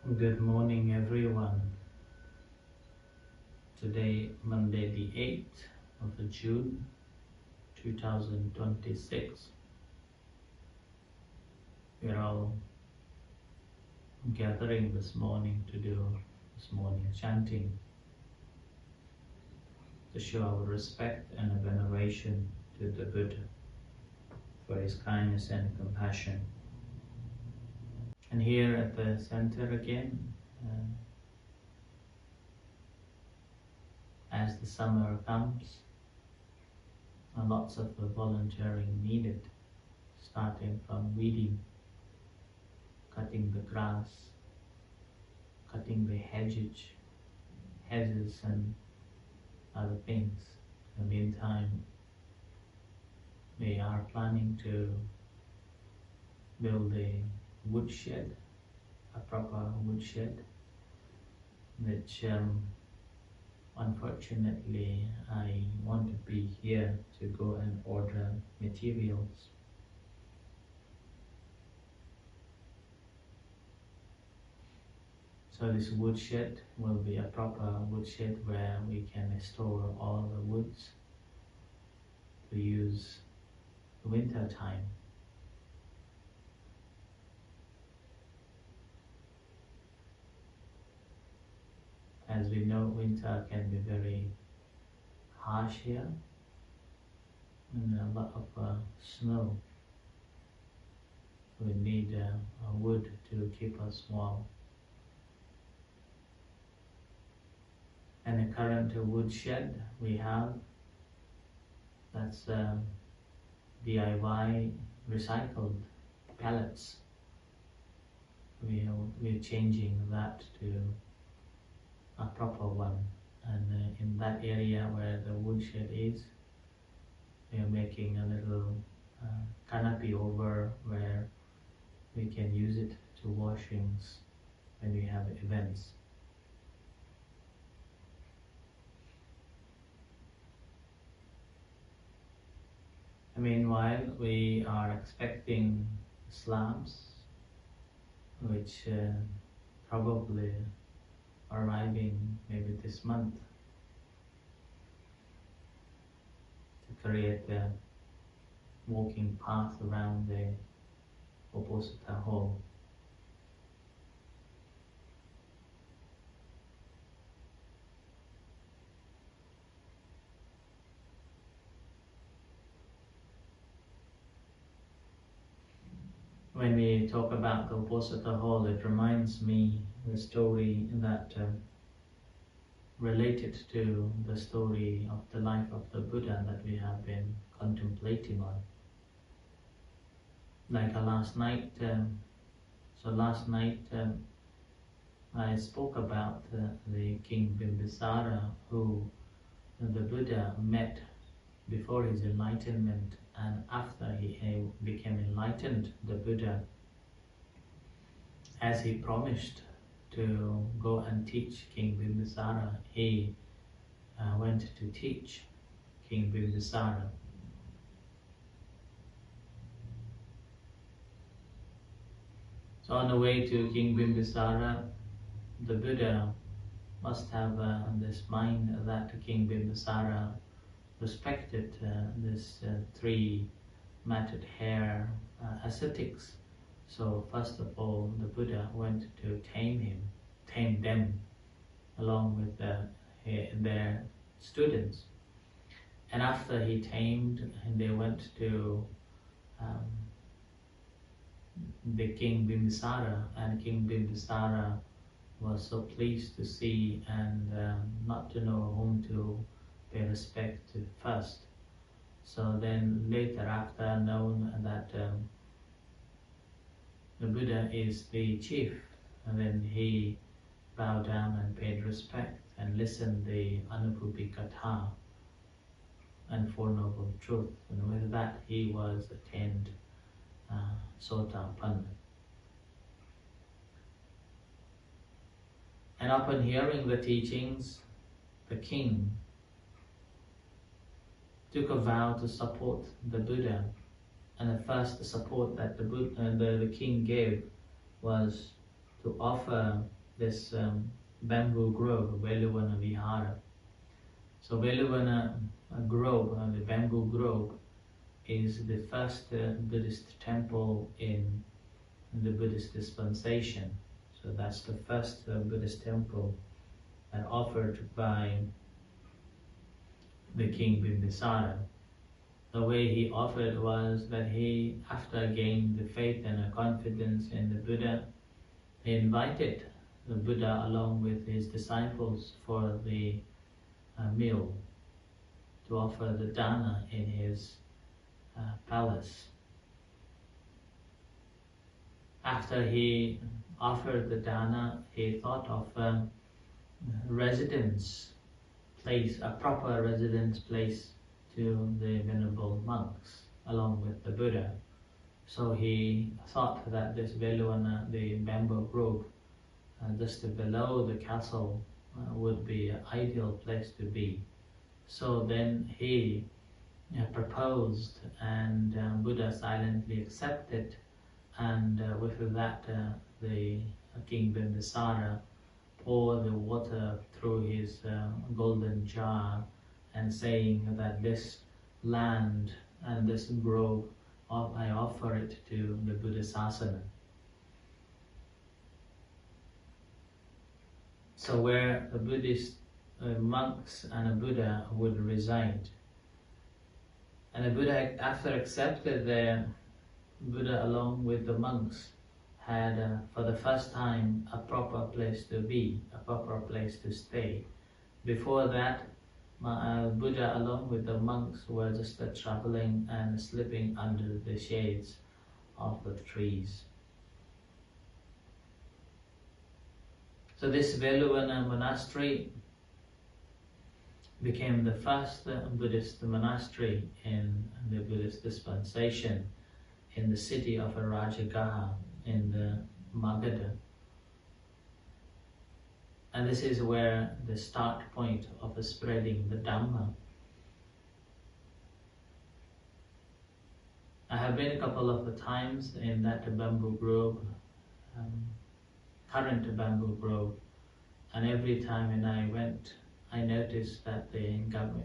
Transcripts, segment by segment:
Good morning, everyone. Today, Monday the 8th of June 2026. We're all gathering this morning to do this morning chanting to show our respect and veneration to the Buddha for his kindness and compassion. And here at the center again, as the summer comes, lots of volunteering needed, starting from weeding, cutting the grass, cutting the hedges and other things. In the meantime, we are planning to build a woodshed, a proper woodshed, which unfortunately I want to be here to go and order materials. So this woodshed will be a proper woodshed where we can store all the woods to use winter time. As we know, winter can be very harsh here and a lot of snow. We need wood to keep us warm. And the current woodshed we have, that's DIY recycled pallets. We're changing that to a proper one, and in that area where the woodshed is, we are making a little canopy over where we can use it to washings when we have events. Meanwhile, we are expecting slabs, which probably arriving maybe this month, to create a walking path around the Bimbisara hall. When we talk about the Bimbisara hall, it reminds me the story that related to the story of the life of the Buddha that we have been contemplating on. Like last night, I spoke about the King Bimbisara, who the Buddha met before his enlightenment, and after he became enlightened, the Buddha, as he promised to go and teach King Bimbisara, he went to teach King Bimbisara. So on the way to King Bimbisara, the Buddha must have this mind that King Bimbisara respected this three matted hair ascetics. So first of all, the Buddha went to tame them along with their students. And after he tamed, they went to the King Bimbisara, and King Bimbisara was so pleased to see and not to know whom to pay respect to first. So then later, after known that the Buddha is the chief, and then he bowed down and paid respect and listened the Anubhuti-katha and Four Noble Truth, and with that he was attained Sotapanna. And upon hearing the teachings, the king took a vow to support the Buddha, and the first support that the king gave was to offer this bamboo grove, Veluvana Vihara. So Veluvana grove, the bamboo grove, is the first Buddhist temple in the Buddhist dispensation. So that's the first Buddhist temple offered by the king Bimbisara. The way he offered was that he, after gaining the faith and confidence in the Buddha, he invited the Buddha along with his disciples for the meal, to offer the dana in his palace. After he offered the dana, he thought of residence place, a proper residence place to the venerable monks along with the Buddha. So he thought that this Veluvana, the bamboo grove, just below the castle would be an ideal place to be. So then he proposed, and Buddha silently accepted, and with that the King Bimbisara poured the water through his golden jar, and saying that this land and this grove, I offer it to the Buddhasasana. So where the Buddhist monks and a Buddha would reside. And the Buddha, after accepted the Buddha along with the monks, had for the first time a proper place to be, a proper place to stay. Before that, Buddha along with the monks were just traveling and sleeping under the shades of the trees. So this Veluvana monastery became the first Buddhist monastery in the Buddhist dispensation in the city of Rajagaha in the Magadha. And this is where the start point of spreading the Dhamma. I have been a couple of times in that bamboo grove, current bamboo grove, and every time when I went, I noticed that the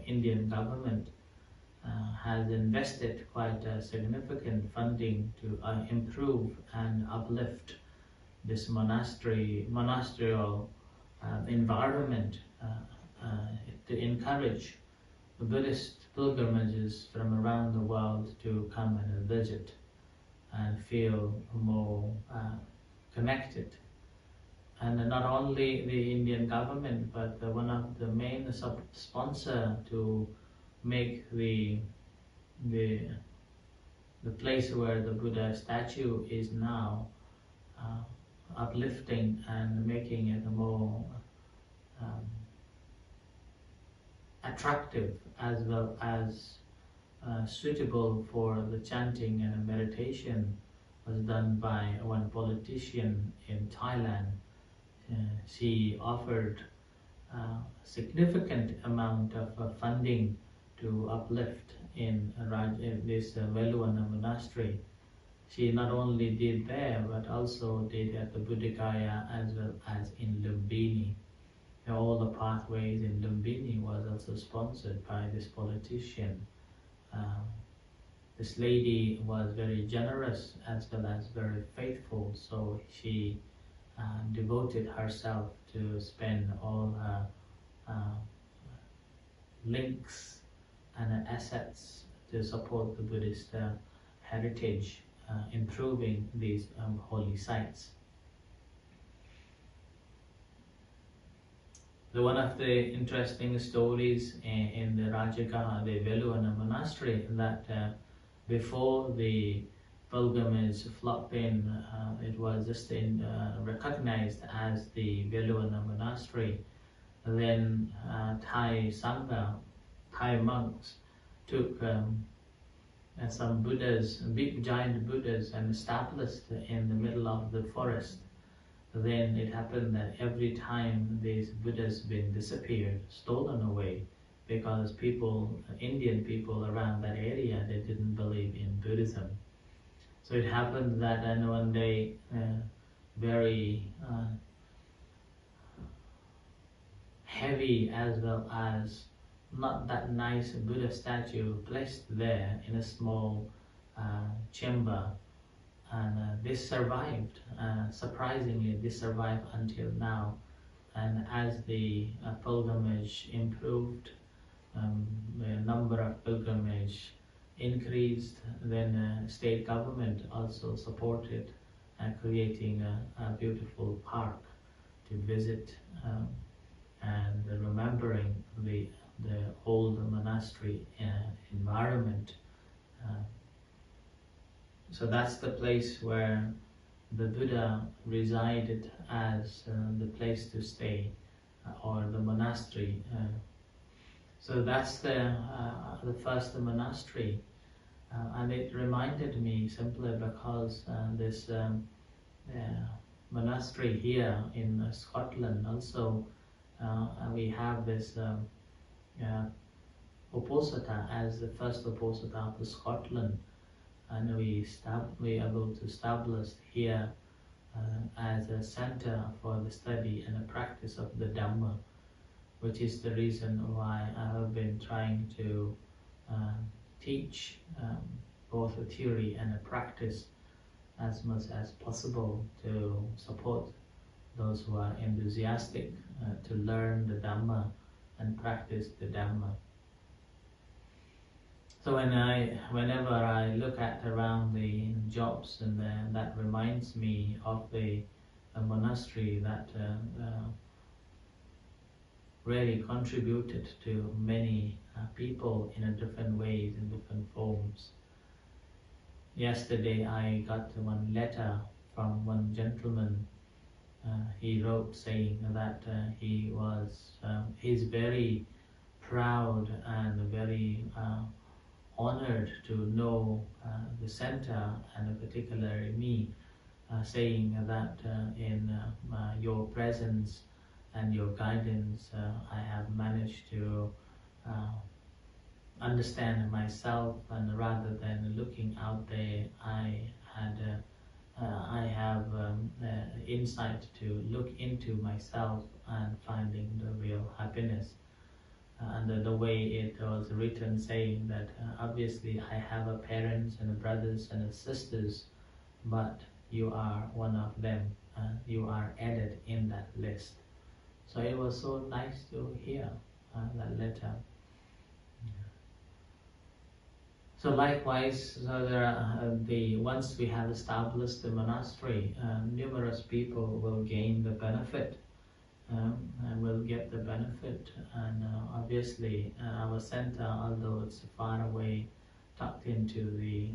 Indian government has invested quite a significant funding to improve and uplift this monasterial environment to encourage Buddhist pilgrimages from around the world to come and visit and feel more connected. And not only the Indian government, but one of the main sponsor to make the place where the Buddha statue is now uplifting and making it more attractive, as well as suitable for the chanting and meditation, was done by one politician in Thailand. She offered a significant amount of funding to uplift in this Veluvana monastery. She not only did there, but also did at the Buddhagaya as well as in Lumbini. All the pathways in Lumbini was also sponsored by this politician. This lady was very generous as well as very faithful, so she devoted herself to spend all her links and assets to support the Buddhist heritage, improving these holy sites. So one of the interesting stories in the Rajagaha, the Veluvana monastery, that before the pilgrimage flocked in, it was just recognized as the Veluvana monastery. Then Thai Sangha, Thai monks, took some Buddhas, big giant Buddhas, and established in the middle of the forest. Then it happened that every time these Buddhas been disappeared, stolen away, because people, Indian people around that area, they didn't believe in Buddhism. So it happened that one day very heavy as well as not that nice Buddha statue placed there in a small chamber. And this survived, surprisingly this survived until now. And as the pilgrimage improved, the number of pilgrimage increased, then state government also supported creating a beautiful park to visit, and remembering the old monastery environment. So that's the place where the Buddha resided as the place to stay, or the monastery. So that's the first monastery, and it reminded me simply because this monastery here in Scotland also, we have this Uposatha as the first Uposatha of Scotland, and we able to establish here as a center for the study and the practice of the Dhamma, which is the reason why I have been trying to teach both the theory and the practice as much as possible to support those who are enthusiastic to learn the Dhamma and practice the Dhamma. So whenever I look at around the jobs, and that reminds me of the monastery that really contributed to many people in a different ways, in different forms. Yesterday I got one letter from one gentleman. He wrote saying that he's very proud and very honored to know the center, and particularly me, saying that in your presence and your guidance, I have managed to understand myself, and rather than looking out there, I have insight to look into myself and finding the real happiness. And the way it was written, saying that obviously I have a parents and a brothers and a sisters, but you are one of them. You are added in that list. So it was so nice to hear that letter. So likewise, so there are, once we have established the monastery, numerous people will gain the benefit. And will get the benefit, and obviously our center, although it's far away, tucked into the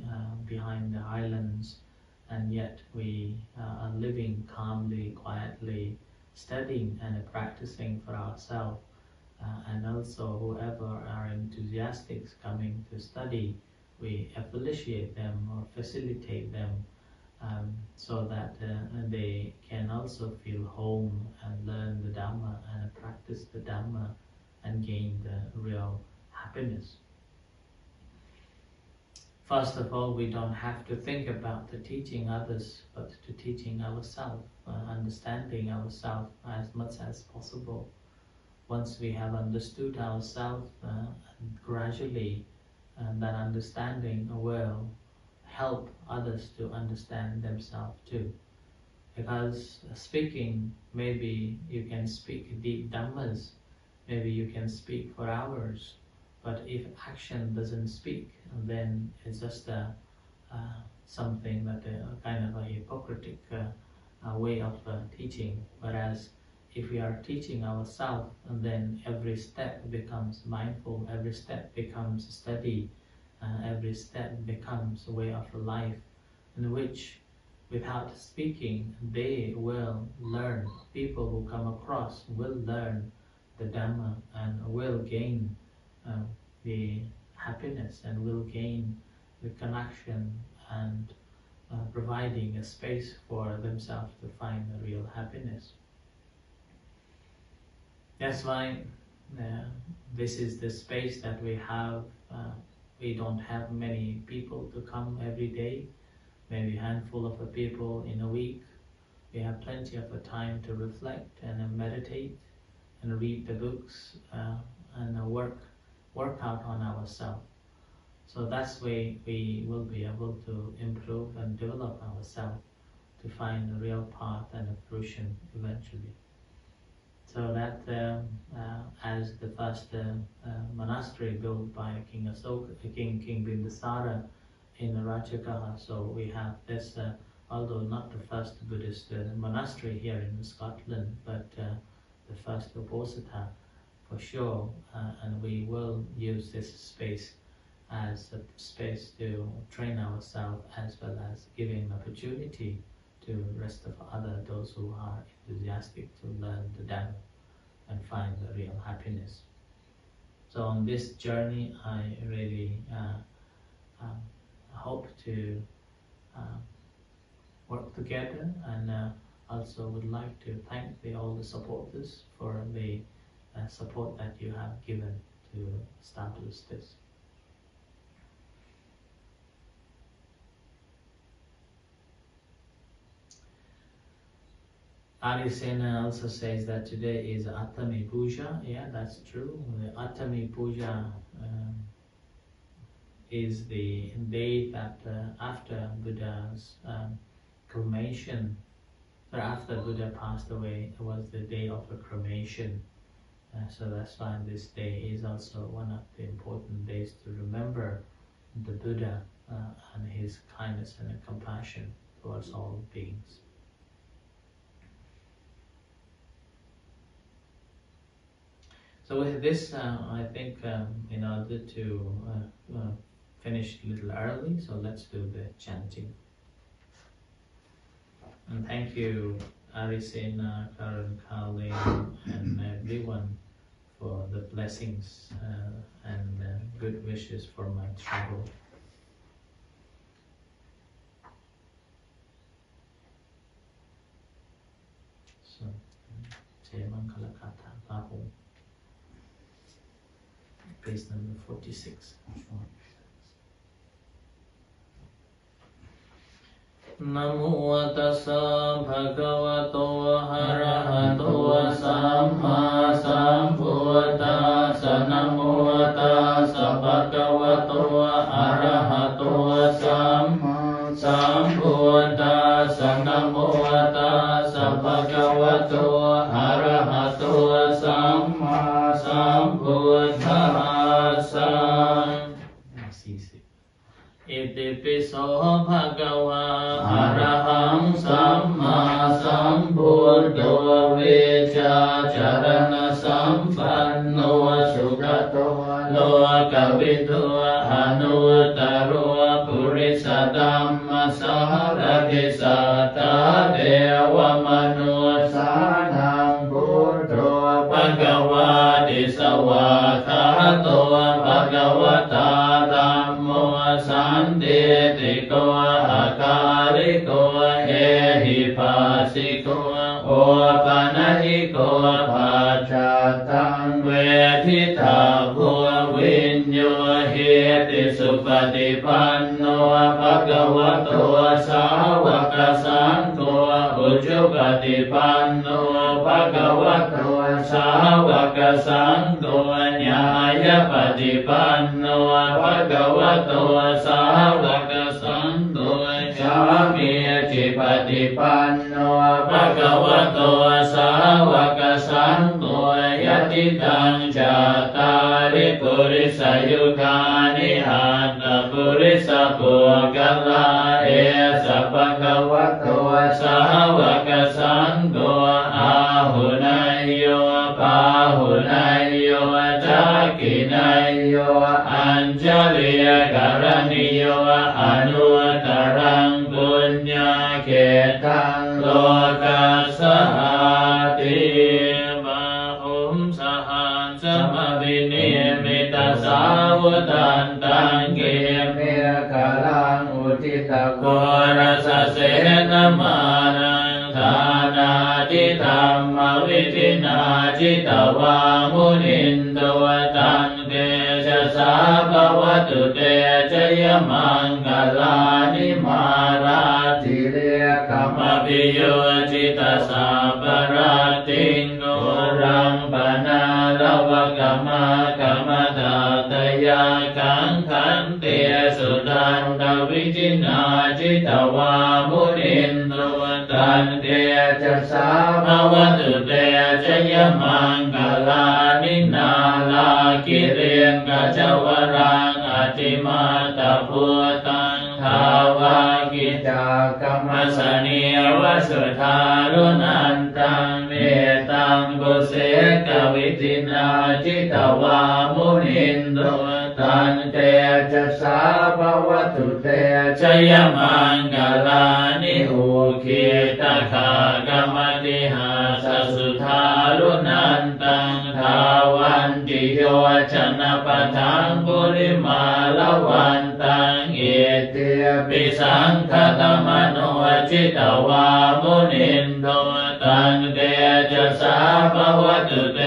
behind the islands, and yet we are living calmly, quietly, studying and practicing for ourselves, and also whoever are enthusiastic coming to study, we affiliate them or facilitate them, so that they can also feel home and learn the Dhamma and practice the Dhamma and gain the real happiness. First of all, we don't have to think about the teaching others, but to teaching ourselves, understanding ourselves as much as possible. Once we have understood ourselves, gradually that understanding will help others to understand themselves too. Because speaking, maybe you can speak deep Dhammas, maybe you can speak for hours, but if action doesn't speak, then it's just something that kind of a hypocritic way of teaching. Whereas if we are teaching ourselves, then every step becomes mindful, every step becomes study, every step becomes a way of life, in which without speaking they will learn. People who come across will learn the Dhamma and will gain the happiness, and will gain the connection, and providing a space for themselves to find the real happiness. That's why this is the space that we have. We don't have many people to come every day, maybe a handful of people in a week. we have plenty of a time to reflect and meditate and read the books and work out on ourselves. So that's way we will be able to improve and develop ourselves to find the real path and the fruition eventually. So that as the first monastery built by King Bimbisara in Rajagaha, so we have this, although not the first Buddhist monastery here in Scotland, but the first Uposatha for sure, and we will use this space as a space to train ourselves as well as giving opportunity to rest of those who are enthusiastic to learn the Dhamma and find the real happiness. So on this journey, I really hope to work together, and also would like to thank all the supporters for the support that you have given to establish this. Arisena also says that today is Atami Puja. Yeah, that's true. The Atami Puja is the day that after Buddha's cremation, or after Buddha passed away, it was the day of the cremation. So that's why this day is also one of the important days to remember the Buddha and his kindness and compassion towards all beings. So with this, I think in order to finish a little early, so let's do the chanting. And thank you, Arisena, Karan, Colleen, and everyone for the blessings and good wishes for my travel. So, Jayamankala Bahu. Page number 46. Namo tassa bhagavato arahato samma sambuddhassa. Namo tassa bhagavato arahato samma sambuddhassa. Namo tassa bhagavato arahato samma sambuddhassa. Itipiso bhagava araham samma sambuddho vecha charana sampanno sugato lokavido anuttaro purisa dhamma sarati sata deva manusanam buddho bhagavati sawakato bhagavata dhammo Sandetiko akariko ehipasiko opanahiko pachatan vedita vinyo heti supatipanno bhagavato savaka santo ujupatipanno bhagavato savaka santo nyaya patipanno bhagavato savaka santo Sami patipanno bhagavato savaka santo yatitang chatari purisa yugani hanta purisa pugala esa bhagavato savaka santo ahunayo pahunayo takinayo anjaliya karaniyo anutarang punya ketang loka sahati bahum sahan samabinimita savudantang kemir kalang utita korasa senamarang tanati dhamma vidina citawa munindo tangdesha sabhavatu te jaya mangalani marati kama ภิโยจิตสาปราติงโกรังปนาลวะกมากมตาตยาคังขันเตสุดันตวิจินาจิตวามุนินโตตันเตจะสาภวตุเตชยมังกลานินาลากิเรียงกัจวรังอติมาตาพุตังทาวากิจากรรมสเนียวสุทารุนันตังเมตังกุเสกวิจินาจิตวามุนินโตตันเตจะสาภวตุเตชยมังกลานิอุคิตขากรรมติหาสสุทารุนันตังทาวันติโยชนะปะทังปุริมาลวันตังเอเตปิสังคตมโนจิตวามุนินโตตังเตจะสาภวตุเต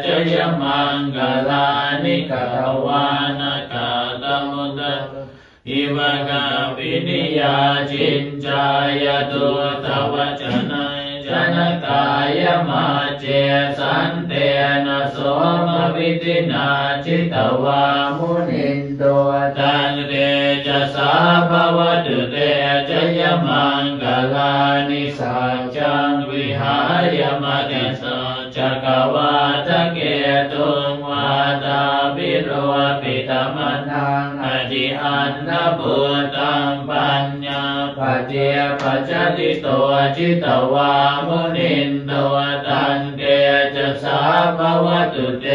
ชยมังกลานิกตวานกาตมุตตะอิวะกาปินิยาจินจายตุตวจนัยจนกายมาเจสันเตนะโสมวิตินาจิตวามุนินโตตันเตจะสาภวตุเตชยมังกลานิสัจจังวิหายมติสัจจกวาทะเกตุงวาตาปิโรปิตมนังอธิอันนบุตังปัญญาปเจปัจจติโตจิตวามุนินโตตันเตจะสาภวตุเต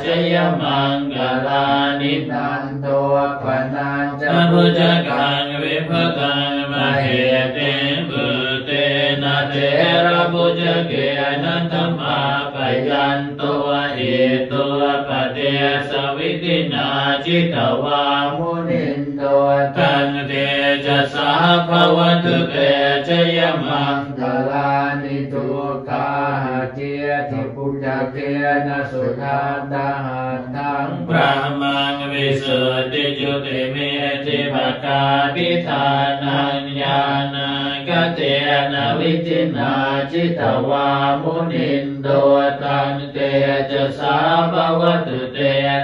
ชยมังกลานินันโตปนัญจพุจกังวิภกังมเหเตบุเตนะเทระพุจเกนันธมาปยันตัวเอตัวปเตสวิตินาจิตวามุนินโตตันเตจะสาภวตุเตชยมังกลานิทุกขาเจติปุจเกนะสุทันตาทังพระมังวิสุทธิจุติเมธิภกาปิธานัญญาณกเตนะวิจินาจิตวามุนินโตตันเตจะสาภวตุเต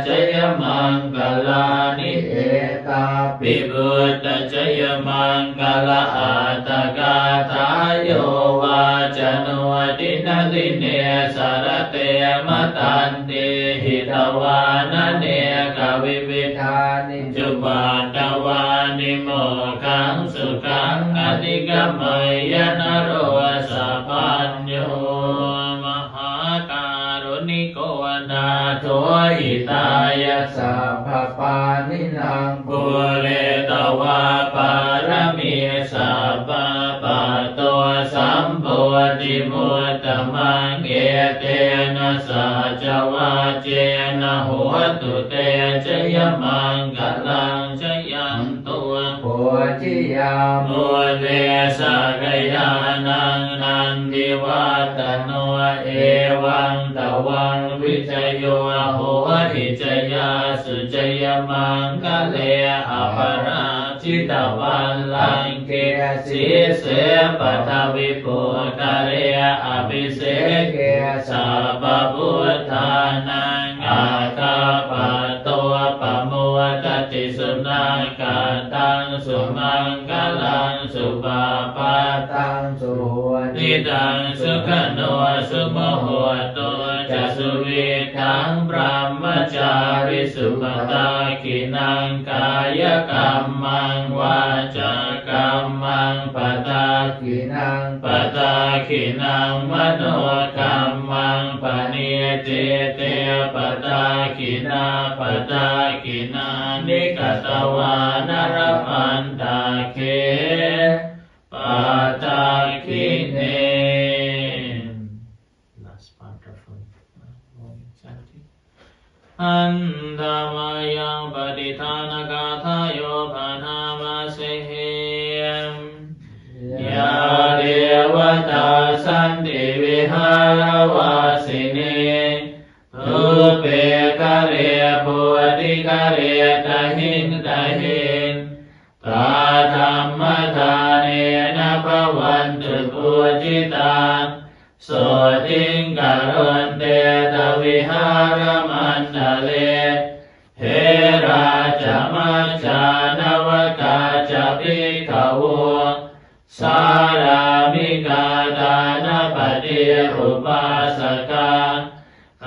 ชยมังกลานิเอตาปิบุตตชยมังกลาอัตตกาทายโยวาจโนตินาติเนสารเตมตันติหิตวานเนกวิวิธานิจุปาตวานิโมขังสุขังอธิกมยนโรสัพพัญโยมหาการุณิโกนาโถหิตายสัพพปานินังปุเรตวาปารมีสัพพปะโตสัมโพธิมุตตมังเอเตนะสัจวาเจนะโหตุเตชยมังกลังชยันตัวโพธิยามุเตสกยานังนันทิวัตโนเอวังตวังวิจโยโหติจยาสุจยมังกะเลอภราจิตวันลังเกสีเสปัทวิปุตเรอภิเสเกสัพพุทธานังอาคาปะโตปะโมตติสุนังกาตังสุมังกลังสุปาปาตังสุนิตังสุขโนสุโมโหโตจะสุวิทังพระมจาริสุปตาขินังกายกรรมังวาจากรรมังปตาขินังปตาขินังมโนกรรมังปณิเจเตปตาขินาปตาขินานิกตวานรพันตาเคปตาขิเน Last part of chanting. อันธามายังปฏิทานกาทายโยภานามาเสเหมยาเดวตาสันติวิหารวาสินีทุเปกะเรปุติกะเรตหินตหินตาธรรมทานเนนะภวันตุปุ โสติงกรณเตตวิหารมันทะเลเทราจมัจจานวกาจภิกขวสารามิกาดานปฏิอุปาสกา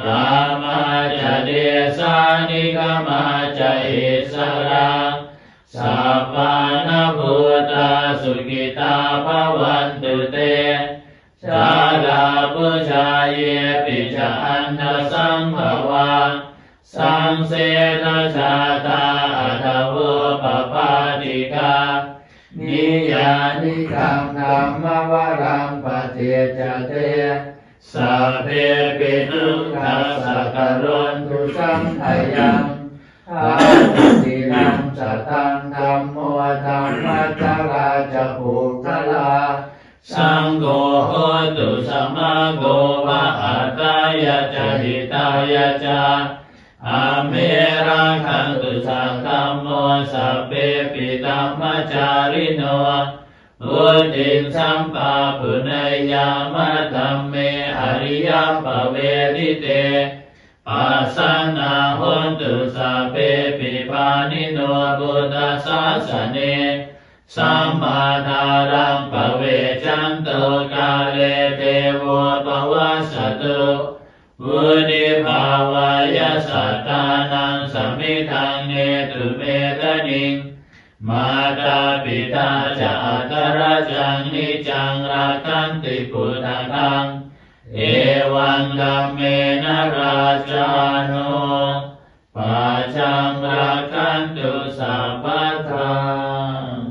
รามาจะเดสานิกมาจะอิสราสัพพานาภูตาสุขิตาภวันตุเตชาลาปุชายเยปิจอันทสังภวาสังเสทชาตาอัตโวปปาติกานิยานิกังธรรมวรังปฏิจจเตสัพเพปิทุกขัสสะกโรนตุสังขยังอาทินังสตังธัมโมธัมมัจจราจปุคคลาสังโฆโหตุสัมมาโกวะอัตตายะจหิตายะจาอาเมรังคันตุสังฆมโมสัพเพปิตัมมจาริโนอุติสัมปะปุเนยามะธัมเมอริยปเวทิเตปัสสนาโหตุสัพเพปิปานิโนบุตตสาสเนสัมมาทารังปเวจันโตกาเลเทโวปวัสสตุวุฒิภาวายสัตตานังสมิทังเนตุเมตนิงมาตาปิตาจะอัตระจังนิจังรักขันติพุทธังเอวังธัมเมนะราชาโนปัจจังรักขันตุสัพพทัง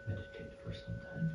Meditate for some time.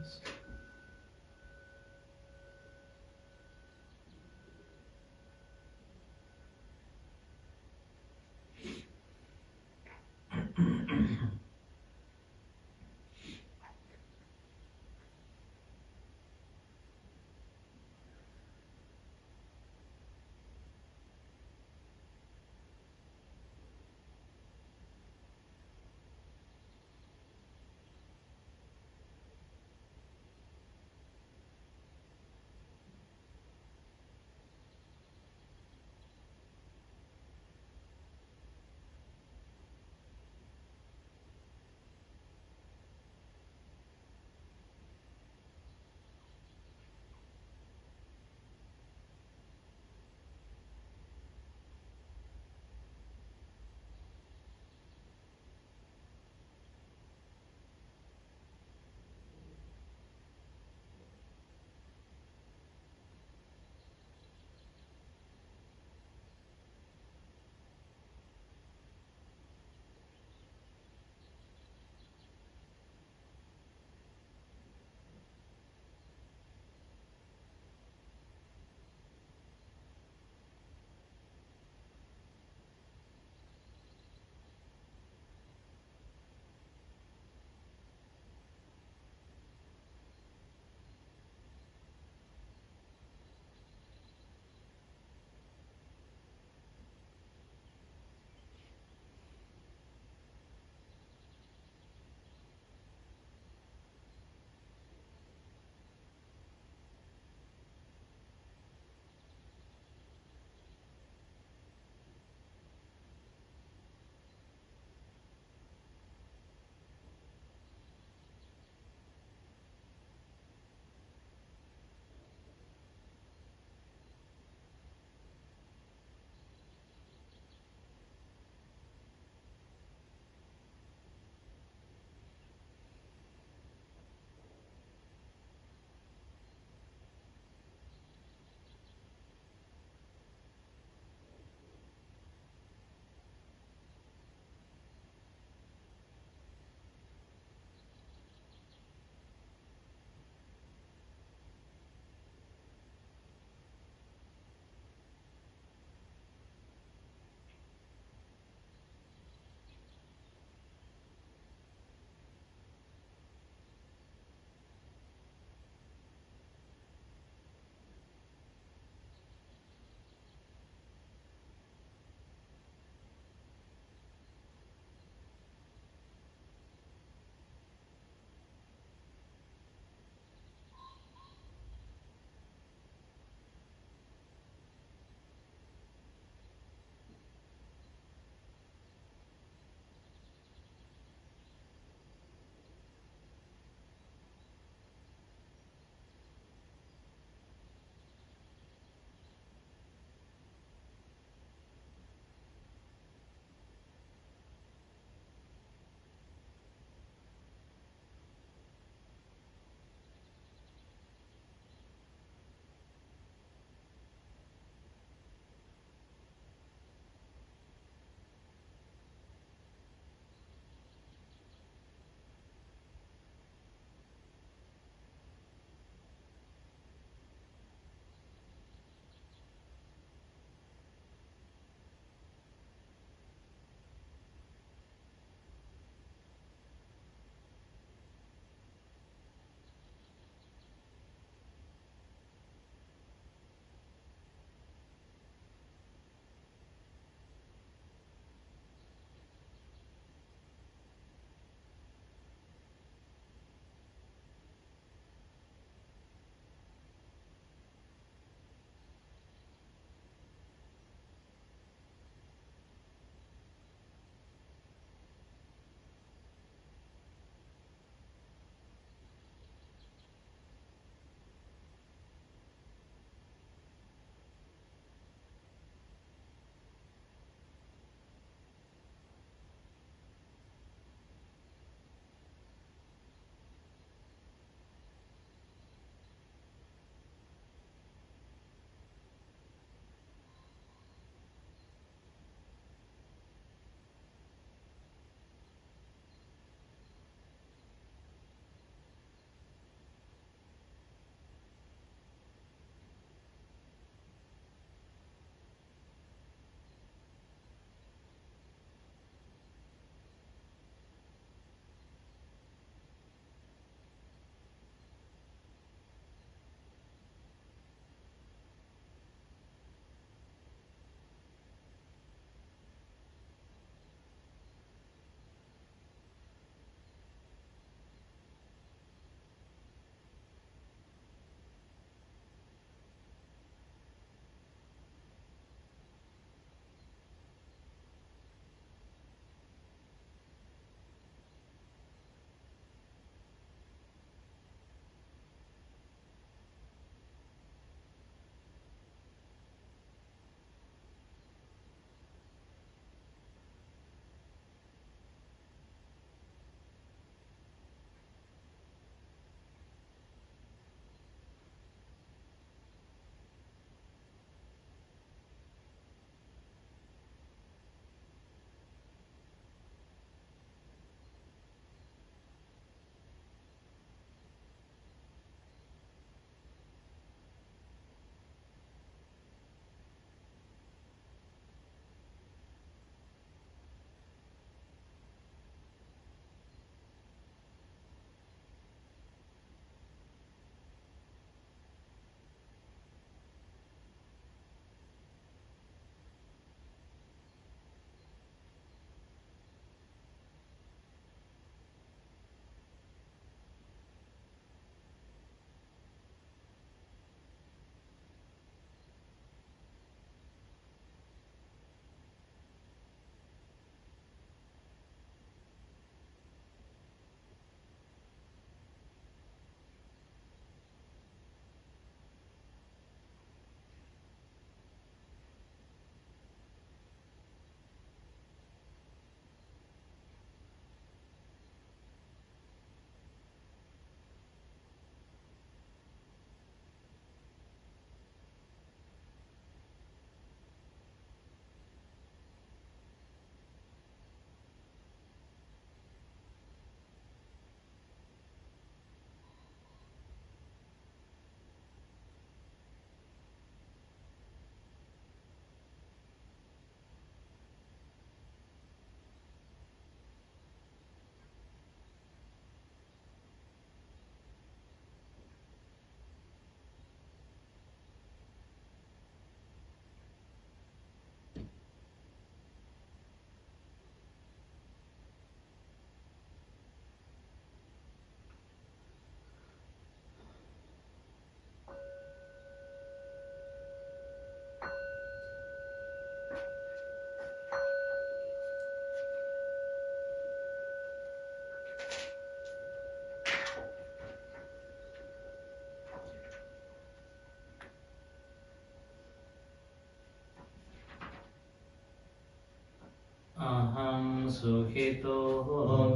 สุขิโตโห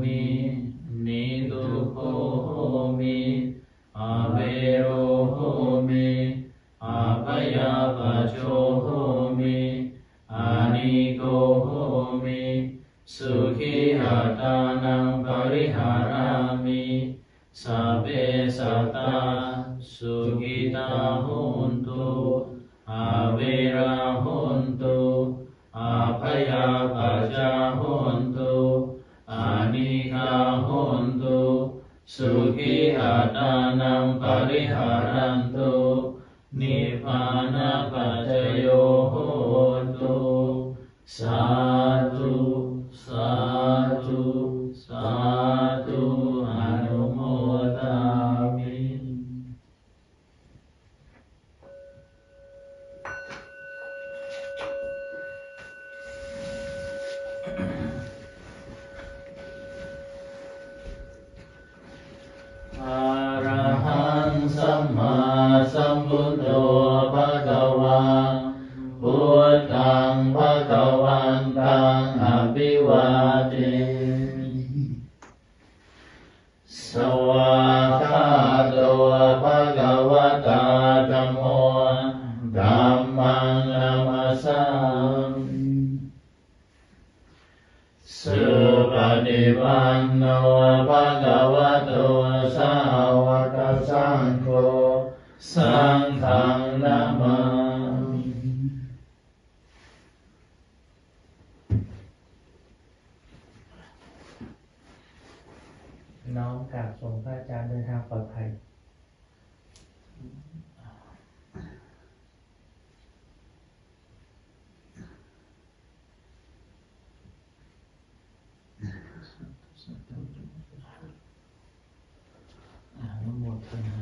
มินิทุกโขโหมิอาเวโรโหมิอาภยาปัจโชโหมิอานิโกโหมิสุขิหัตานังปริหารามิสัพเพสัตตาสุขิตาโหนตุอาเวราโหนตุอาภยาปัจจาโหนตุอานิฆาโหนตุสุขิหัตานังปริหารันตุนิพพานะปัจจโยโหตุสาธุสาธุสาธุอนุโมทามิ อะระหังสัมมาสัมพุทโธภะคะวาพุทธังภะคะวันตังอภิวาเทสวากขาโตภะคะวะตาธัมโมธัมมังนามัสสามิสุปฏิปันโนภะคะวะโตสาวกสังโฆสังฆังนามามิน้อมกราบส่งพระอาจารย์เดินทางปลอดภัยอนุโมทนา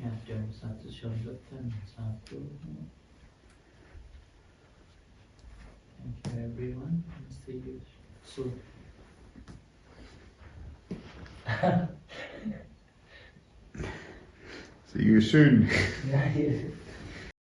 ญาติโยมสาธุชนทุกท่านสาธุ Thank you everyone. See you soon. See you soon.